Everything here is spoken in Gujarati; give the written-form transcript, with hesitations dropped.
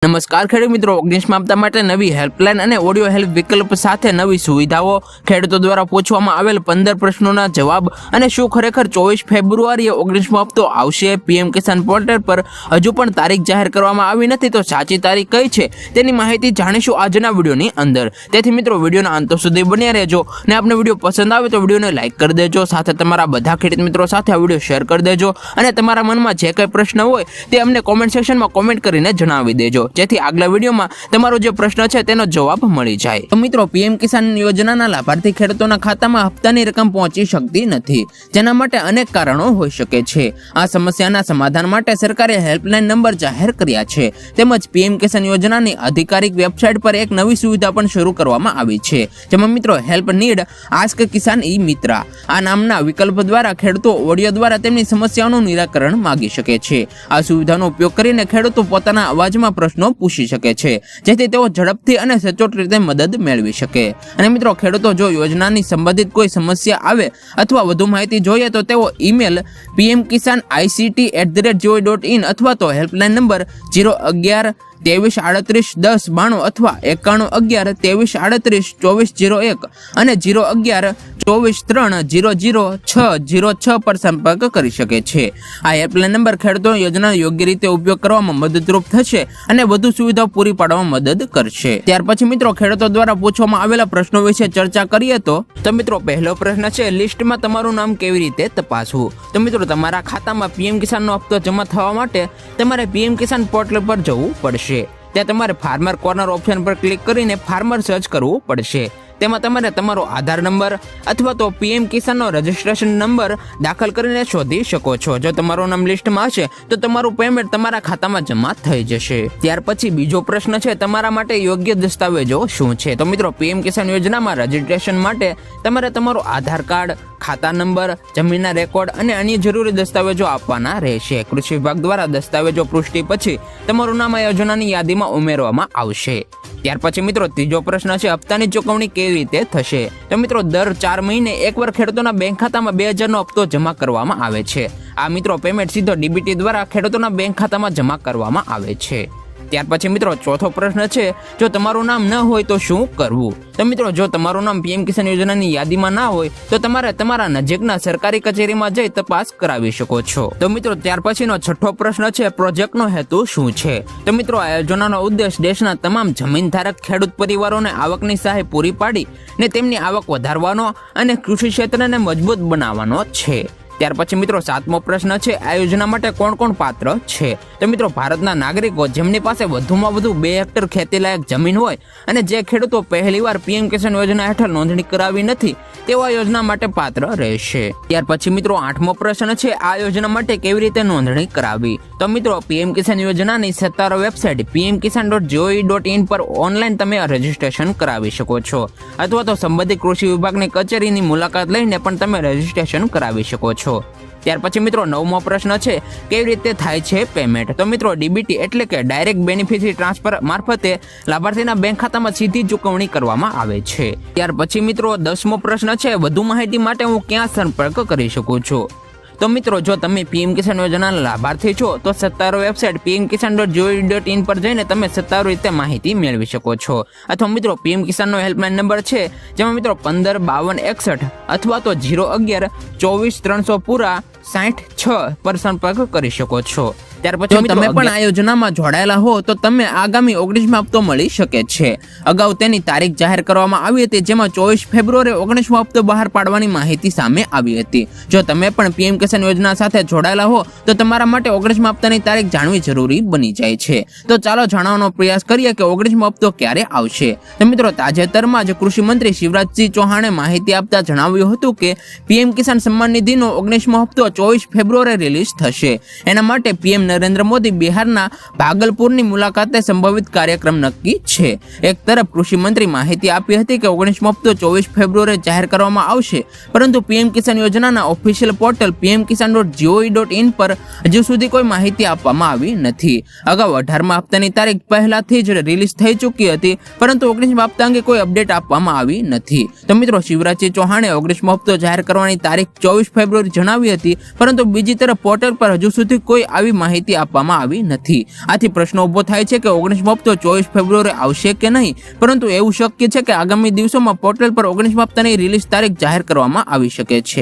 નમસ્કાર ખેડૂત મિત્રો, ઓગણીસમાં હપ્તા માટે નવી હેલ્પલાઇન અને ઓડિયો હેલ્પ વિકલ્પ સાથે નવી સુવિધાઓ, ખેડૂતો દ્વારા પૂછવામાં આવેલ 15 પ્રશ્નોના જવાબ અને શું ખરેખર 24 ફેબ્રુઆરીએ 19મો હપ્તો આવશે? પીએમ કિસાન પોર્ટલ પર હજુ પણ તારીખ જાહેર કરવામાં આવી નથી, તો સાચી તારીખ કઈ છે તેની માહિતી જાણીશું આજના વિડીયોની અંદર. તેથી મિત્રો વિડીયોના અંત સુધી બન્યા રહેજો અને આપને વિડીયો પસંદ આવે તો વિડીયોને લાઇક કરી દેજો, સાથે તમારા બધા ખેડૂત મિત્રો સાથે આ વિડીયો શેર કરી દેજો અને તમારા મનમાં જે કંઈ પ્રશ્ન હોય તે અમને કોમેન્ટ સેક્શનમાં કોમેન્ટ કરીને જણાવી દેજો, જેથી આગલા વિડીયોમાં તમારો જે પ્રશ્ન છે તેનો જવાબ મળી જાય. તો મિત્રો, પીએમ કિસાન યોજનાના લાભાર્થી ખેડૂતોના ખાતામાં હપ્તાની રકમ પહોંચી શકતી નથી, જેના માટે અનેક કારણો હોઈ શકે છે. આ સમસ્યાના સમાધાન માટે સરકારે હેલ્પલાઇન નંબર જાહેર કર્યા છે. તેમજ પીએમ કિસાન યોજનાની આધિકારિક વેબસાઇટ પર એક નવી સુવિધા પણ શરૂ કરવામાં આવી છે, જેમાં મિત્રો હેલ્પ નીડ આસ્ક કિસાન ઈ મિત્ર આ નામના વિકલ્પ દ્વારા ખેડૂતો ઓડિયો દ્વારા તેમની સમસ્યાઓનું નિરાકરણ માંગી શકે છે. આ સુવિધાનો ઉપયોગ કરીને ખેડૂતો પોતાના અવાજમાં પ્રશ્નો પૂછી શકે છે, જેથી તેઓ ઝડપથી અને સચોટ રીતે મદદ મેળવી શકે. અને મિત્રો, ખેડૂતો જો યોજનાની સંબંધિત કોઈ સમસ્યા આવે અથવા વધુ માહિતી જોઈએ તો તેઓ ઈમેલ pmkisan.ict@gov.in અથવા તો હેલ્પલાઇન નંબર 011 23 38 10 92 અથવા 91 11 23 38 24 01 અને 011 24 3 00 606 પર સંપર્ક કરી શકે છે. આ હેલ્પલાઇન નંબર ખેડૂતો યોજનાનો યોગ્ય રીતે ઉપયોગ કરવામાં મદદરૂપ થશે અને વધુ સુવિધાઓ પૂરી પાડવામાં મદદ કરશે. ત્યાર પછી મિત્રો, ખેડૂતો દ્વારા પૂછવામાં આવેલા પ્રશ્નો વિશે ચર્ચા કરીએ તો મિત્રો પહેલો પ્રશ્ન છે, લિસ્ટમાં તમારું નામ કેવી રીતે તપાસવું? તો મિત્રો, તમારા ખાતામાં પીએમ કિસાનનો હપ્તો જમા થવા માટે તમારે પીએમ કિસાન પોર્ટલ પર જવું પડશે. ત્યાં તમારે ફાર્મર કોર્નર ઓપ્શન પર ક્લિક કરીને ફાર્મર સર્ચ કરવું પડશે. તેમાં તમારે તમારો આધાર નંબર અથવા તો પીએમ કિસાનનો રજિસ્ટ્રેશન નંબર દાખલ કરીને શોધી શકો છો. જો તમારું નામ લિસ્ટમાં હશે તો તમારું પેમેન્ટ તમારા ખાતામાં જમા થઈ જશે. ત્યાર પછી બીજો પ્રશ્ન છે, તમારા માટે યોગ્ય દસ્તાવેજો શું છે? તો મિત્રો, પીએમ કિસાન યોજનામાં રજિસ્ટ્રેશન માટે તમારે તમારો આધાર કાર્ડ, ખાતા નંબર, જમીનના રેકોર્ડ અને અન્ય જરૂરી દસ્તાવેજો આપવાના રહેશે. કૃષિ વિભાગ દ્વારા દસ્તાવેજો પુષ્ટિ પછી તમારું નામ આ યોજનાની યાદીમાં ઉમેરવામાં આવશે. ત્યાર પછી મિત્રો ત્રીજો પ્રશ્ન છે, હપ્તાની ચૂકવણી કેવી રીતે થશે? તો મિત્રો, દર 4 મહિને એકવાર ખેડૂતોના બેંક ખાતામાં 2000નો હપ્તો જમા કરવામાં આવે છે. આ મિત્રો પેમેન્ટ સીધો ડીબીટી દ્વારા ખેડૂતોના બેંક ખાતામાં જમા કરવામાં આવે છે. ત્યાર પછી મિત્રો ચોથો પ્રશ્ન છે, જો તમારું નામ ન હોય તો શું કરવું? તો મિત્રો, જો તમારું નામ પીએમ કિસાન યોજનાની યાદીમાં ના હોય તો તમારે તમારા નજીકના સરકારી કચેરીમાં જઈ તપાસ કરાવી શકો છો. તો મિત્રો, ત્યાર પછીનો છઠ્ઠો પ્રશ્ન છે, પ્રોજેક્ટનો હેતુ શું છે? તો મિત્રો, આ યોજનાનો ઉદ્દેશ દેશના તમામ જમીનધારક ખેડૂત પરિવારોને આવકની સહાય પૂરી પાડી ને તેમની આવક વધારવાનો અને કૃષિ ક્ષેત્રને મજબૂત બનાવવાનો છે. ત્યાર પછી મિત્રો સાતમો પ્રશ્ન છે, આ યોજના માટે કોણ કોણ પાત્ર છે? તો મિત્રો, ભારતના નાગરિકો જેમની પાસે વધુમાં વધુ 2 હેક્ટર ખેતીલાયક જમીન હોય અને જે ખેડૂતો પહેલીવાર પીએમ કિસાન યોજના હેઠળ નોંધણી કરાવી નથી તેઓ આ યોજના માટે પાત્ર રહેશે. ત્યાર પછી મિત્રો આઠમો પ્રશ્ન છે, આ યોજના માટે કેવી રીતે નોંધણી કરાવી? તો મિત્રો, પીએમ કિસાન યોજનાની સત્તાવાર વેબસાઇટ pmkisan.gov.in પર ઓનલાઈન તમે રજીસ્ટ્રેશન કરાવી શકો છો, અથવા તો સંબંધિત કૃષિ વિભાગની કચેરીની મુલાકાત લઈને પણ તમે રજીસ્ટ્રેશન કરાવી શકો છો. ત્યાર પછી મિત્રો 9મો પ્રશ્ન છે, કેવી રીતે થાય છે પેમેન્ટ? તો મિત્રો, ડીબીટી એટલે કે ડાયરેક્ટ બેનિફિશરી ટ્રાન્સફર મારફતે લાભાર્થીના બેંક ખાતામાં સીધી ચૂકવણી કરવામાં આવે છે. ત્યાર પછી મિત્રો 10મો પ્રશ્ન છે, વધુ માહિતી માટે હું ક્યાં સંપર્ક કરી શકું છું? તો મિત્રો, જો તમે પીએમ કિસાન યોજનાના લાભાર્થી છો તો સત્તાવાર વેબસાઇટ pmkisan.gov.in પર જઈને તમે સત્તાવાર રીતે માહિતી મેળવી શકો છો, અથવા મિત્રો પીએમ કિસાનનો હેલ્પલાઇન નંબર છે, જેમાં મિત્રો 15 52 61 અથવા તો 011 24 300 પૂરા 66 પર સંપર્ક કરી શકો છો. ત્યાર પછી તમે પણ આ યોજનામાં જોડાયેલા હો તો તમે આગામી 19મો હપ્તો મળી શકે છે. અગાઉ તેની તારીખ જાહેર કરવામાં આવી હતી, જેમાં 24 ફેબ્રુઆરીએ 19મો હપ્તો બહાર પાડવાની માહિતી સામે આવી હતી. જો તમે પણ પીએમ કિસાન યોજના સાથે જોડાયેલા હો તો તમારા માટે 19મા હપ્તાની તારીખ જાણવી જરૂરી બની જાય છે. તો ચાલો જાણવાનો પ્રયાસ કરીએ કે 19મો હપ્તો ક્યારે આવશે. તો મિત્રો, તાજેતરમાં જ કૃષિ મંત્રી શિવરાજસિંહ ચૌહાણે માહિતી આપતા જણાવ્યું હતું કે પીએમ કિસાન સન્માન નિધિનો 19મો હપ્તો 24 ફેબ્રુઆરીએ રિલીઝ થશે. એના માટે પીએમ નરેન્દ્ર મોદી બિહારના ભાગલપુરની મુલાકાતે સંભવિત કાર્યક્રમ નક્કી છે. એક તરફ કૃષિ મંત્રી માહિતી આપી હતી કે 19મો હપ્તો 24 ફેબ્રુઆરીએ જાહેર કરવામાં આવશે, પરંતુ પીએમ કિસાન યોજનાના ઓફિશિયલ પોર્ટલ pmkisan.gov.in પર હજુ સુધી કોઈ માહિતી આપવામાં આવી નથી. અગાઉ 18મા હપ્તાની તારીખ પહેલાથી જ રિલીઝ થઈ ચૂકી હતી, પરંતુ 19મા હપ્તા અંગે કોઈ અપડેટ આપવામાં આવી નથી. તો મિત્રો, શિવરાજસિંહ ચૌહાણે 19મો હપ્તો જાહેર કરવાની તારીખ 24 ફેબ્રુઆરી જણાવી હતી, પરંતુ બીજી તરફ પોર્ટલ પર હજુ સુધી કોઈ આવી માહિતી માહિતી આપવામાં આવી નથી. આથી પ્રશ્ન ઉભો થાય છે કે 19 હપ્તો 24 ફેબ્રુઆરી આવશે કે નહીં, પરંતુ એવું શક્ય છે કે આગામી દિવસોમાં પોર્ટલ પર 19 હપ્તાની રિલીઝ તારીખ જાહેર કરવામાં આવી શકે છે.